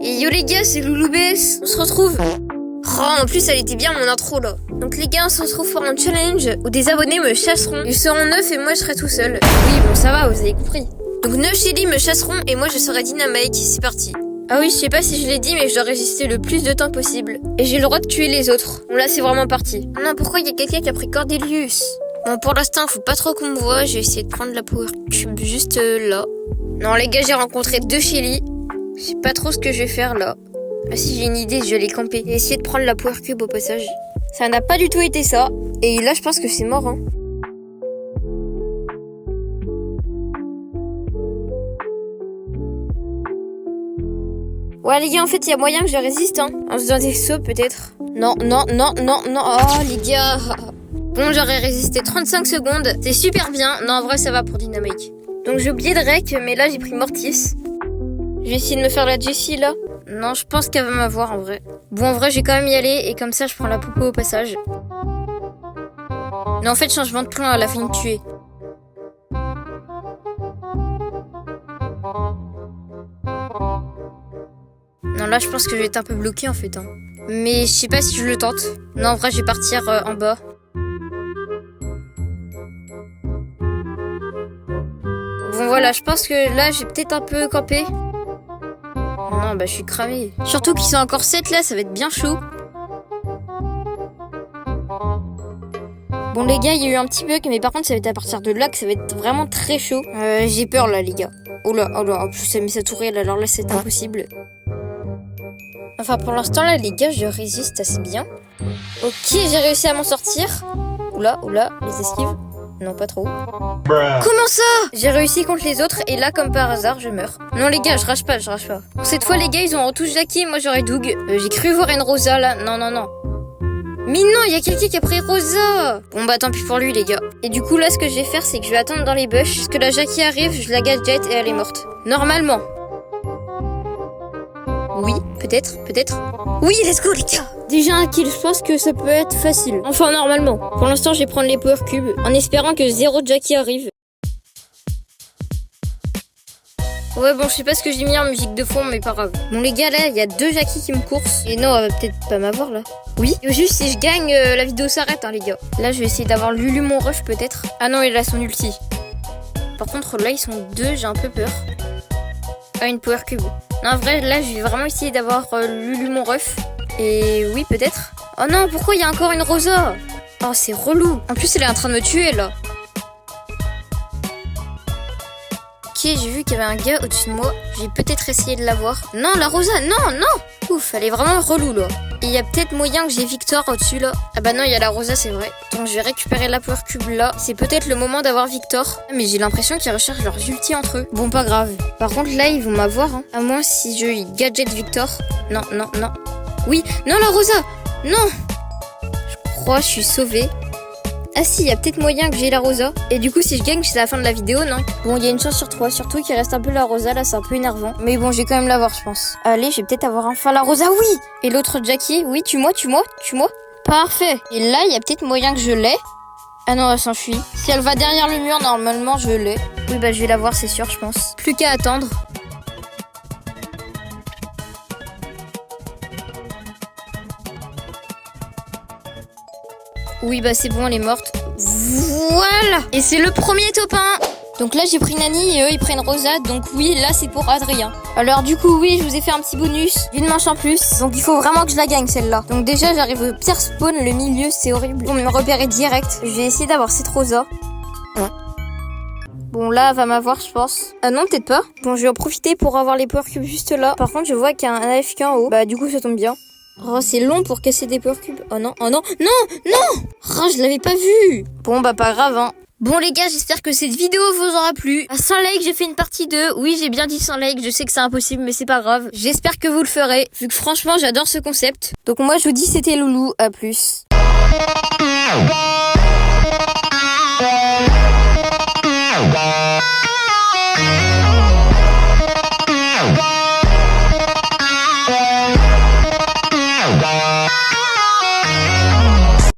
Et yo les gars, c'est Loulou BS, on se retrouve. Oh, en plus elle était bien mon intro là. Donc les gars, on se retrouve pour un challenge où des abonnés me chasseront. Ils seront 9 et moi je serai tout seul. Oui bon ça va, vous avez compris. Donc 9 chélis me chasseront et moi je serai Dynamite, c'est parti. Ah oui, je sais pas si je l'ai dit, mais je dois résister le plus de temps possible. Et j'ai le droit de tuer les autres. Bon là c'est vraiment parti. Non, pourquoi il y a quelqu'un qui a pris Cordelius? Bon pour l'instant faut pas trop qu'on me voit, j'ai essayé de prendre la power cube juste là. Non les gars, j'ai rencontré 2 chélis. Je sais pas trop ce que je vais faire là. Ah si, j'ai une idée, je vais les camper. Et essayer de prendre la power cube au passage. Ça n'a pas du tout été ça. Et là je pense que c'est mort hein. Ouais les gars, en fait il y a moyen que je résiste hein. En faisant des sauts peut-être. Non. Oh les gars. Bon, j'aurais résisté 35 secondes. C'est super bien. Non en vrai ça va pour Dynamite. Donc j'ai oublié de rec, mais là j'ai pris Mortis. Je vais essayer de me faire la Jessie là. Non, je pense qu'elle va m'avoir en vrai. Bon, en vrai, je vais quand même y aller et comme ça, je prends la poupée au passage. Non, en fait, changement de plan, elle a failli me tuer. Non, là, je pense que je vais être un peu bloqué en fait. Hein. Mais je sais pas si je le tente. Non, en vrai, je vais partir en bas. Bon, voilà, je pense que là, j'ai peut-être un peu campé. Non, bah je suis cramé. Surtout qu'ils sont encore 7 là, ça va être bien chaud. Bon les gars, il y a eu un petit bug, mais par contre ça va être à partir de là que ça va être vraiment très chaud. J'ai peur là les gars. Oh là, en plus ça met sa tourelle, alors là c'est impossible. Enfin pour l'instant là les gars, je résiste assez bien. Ok, j'ai réussi à m'en sortir. Oula, les esquives. Non, pas trop. Comment ça? J'ai réussi contre les autres et là, comme par hasard, je meurs. Non les gars, je rage pas. Cette fois, les gars, ils ont en touche Jackie et moi j'aurais Doug. J'ai cru voir une Rosa là. Non. Mais non, il y a quelqu'un qui a pris Rosa. Bon bah tant pis pour lui les gars. Et du coup là, ce que je vais faire, c'est que je vais attendre dans les bush. Parce que la Jackie arrive, je la gadget et elle est morte. Normalement. Oui, peut-être. Oui, let's go les gars. Déjà un kill, je pense que ça peut être facile. Enfin normalement. Pour l'instant je vais prendre les power cubes en espérant que 0 Jackie arrive. Ouais bon, je sais pas ce que j'ai mis en musique de fond, mais pas grave. Bon les gars, là il y a 2 Jackie qui me coursent. Et non, elle va peut-être pas m'avoir là. Oui, juste si je gagne, la vidéo s'arrête hein les gars. Là je vais essayer d'avoir Lulu mon rush peut-être. Ah non, il a son ulti. Par contre là ils sont 2, j'ai un peu peur. Ah, une power cube. Non en vrai là je vais vraiment essayer d'avoir Lulu mon ref. Et oui peut-être. Oh non, pourquoi il y a encore une Rosa? Oh c'est relou. En plus elle est en train de me tuer là. Ok, j'ai vu qu'il y avait un gars au-dessus de moi. Je vais peut-être essayer de l'avoir. Non, la Rosa, non. Ouf, elle est vraiment relou là. Et il y a peut-être moyen que j'ai Victor au-dessus là. Ah bah non, il y a la Rosa, c'est vrai. Donc je vais récupérer la power cube là. C'est peut-être le moment d'avoir Victor. Mais j'ai l'impression qu'ils recherchent leurs ultis entre eux. Bon, pas grave. Par contre là, ils vont m'avoir. Hein. À moins si je gadget Victor. Non. Oui, non la Rosa. Non. Je crois que je suis sauvée. Ah si, il y a peut-être moyen que j'ai la Rosa. Et du coup, si je gagne, c'est la fin de la vidéo, non? Bon, il y a une chance sur 3. Surtout qu'il reste un peu la Rosa, là, c'est un peu énervant. Mais bon, je vais quand même l'avoir, je pense. Allez, je vais peut-être avoir enfin la Rosa, oui! Et l'autre Jackie, oui, tue-moi. Parfait. Et là, il y a peut-être moyen que je l'ai. Ah non, elle s'enfuit. Si elle va derrière le mur, normalement, je l'ai. Oui, bah je vais l'avoir, c'est sûr, je pense. Plus qu'à attendre. Oui, bah c'est bon, elle est morte. Voilà. Et c'est le premier top 1. Donc là, j'ai pris Nani et eux, ils prennent Rosa. Donc oui, là, c'est pour Adrien. Alors du coup, oui, je vous ai fait un petit bonus. Une manche en plus. Donc il faut vraiment que je la gagne, celle-là. Donc déjà, j'arrive au pire spawn. Le milieu, c'est horrible. Pour me repérer direct. Je vais essayer d'avoir cette Rosa. Bon, là, elle va m'avoir, je pense. Ah non, peut-être pas. Bon, je vais en profiter pour avoir les power cubes juste là. Par contre, je vois qu'il y a un AFK en haut. Bah du coup, ça tombe bien. Oh, c'est long pour casser des power cubes. Oh non. Oh, je l'avais pas vu. Bon, bah pas grave, hein. Bon les gars, j'espère que cette vidéo vous aura plu. À 100 likes, j'ai fait une partie 2. Oui, j'ai bien dit 100 likes, je sais que c'est impossible, mais c'est pas grave. J'espère que vous le ferez, vu que franchement, j'adore ce concept. Donc moi, je vous dis, c'était Loulou, à plus.